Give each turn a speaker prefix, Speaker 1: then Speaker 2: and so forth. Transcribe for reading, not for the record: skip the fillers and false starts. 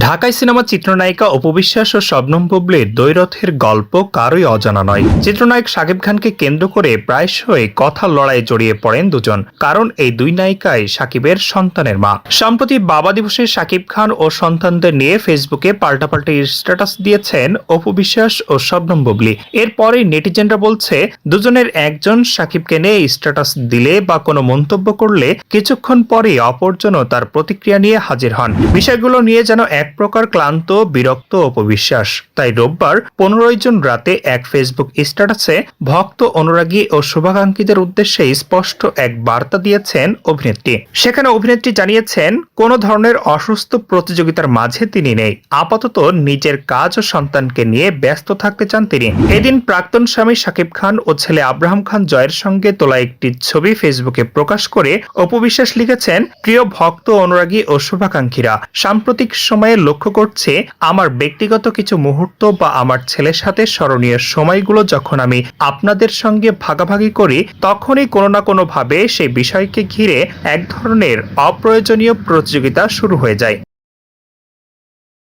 Speaker 1: ঢাকাই সিনেমা চিত্রনায়িকা অপু বিশ্বাস ও শবনম বুবলির দ্বৈরথের গল্প কারোই অজানা নয়। চিত্রনায়ক শাকিব খানকে কেন্দ্র করে প্রায়শই কথার লড়াইয়ে জড়িয়ে পড়েন দুজন, কারণ এই দুই নায়িকাই শাকিবের সন্তানের মা। সম্প্রতি বাবা দিবসে শাকিব খান ও সন্তানদের নিয়ে ফেসবুকে পাল্টাপাল্টি স্ট্যাটাস দিয়েছেন অপু বিশ্বাস ও শবনম বুবলি। এরপরেই নেটিজেনরা বলছে, দুজনের একজন শাকিবকে নিয়ে স্ট্যাটাস দিলে বা কোনো মন্তব্য করলে কিছুক্ষণ পরেই অপরজনও তার প্রতিক্রিয়া নিয়ে হাজির হন। বিষয়গুলো নিয়ে যেন এক প্রকার ক্লান্ত বিরক্ত অপু বিশ্বাস। তাই রোববার 15 জুন রাতে এক ফেসবুক স্ট্যাটাসে ভক্ত, অনুরাগী ও শুভাকাঙ্ক্ষীদের উদ্দেশ্যে স্পষ্ট এক বার্তা দিয়েছেন অভিনেত্রী। সেখানে অভিনেত্রী জানিয়েছেন, কোনো ধরনের অসুস্থ প্রতিযোগিতার মাঝে তিনি নেই। আপাতত নিজের কাজ ও সন্তানকে নিয়ে ব্যস্ত থাকতে চান তিনি। এদিন প্রাক্তন স্বামী শাকিব খান ও ছেলে আব্রাহাম খান জয়ের সঙ্গে তোলা একটি ছবি ফেসবুকে প্রকাশ করে অপু বিশ্বাস লিখেছেন, প্রিয় ভক্ত, অনুরাগী ও শুভাকাঙ্ক্ষীরা, সাম্প্রতিক সময়ে লক্ষ্য করছে আমার ব্যক্তিগত কিছু মুহূর্ত বা আমার ছেলের সাথে স্মরণীয় সময়গুলো যখন আমি আপনাদের সঙ্গে ভাগাভাগি করি, তখনই কোনো না কোনো ভাবে সেই বিষয়কে ঘিরে এক ধরনের অপ্রয়োজনীয় প্রতিযোগিতা শুরু হয়ে যায়।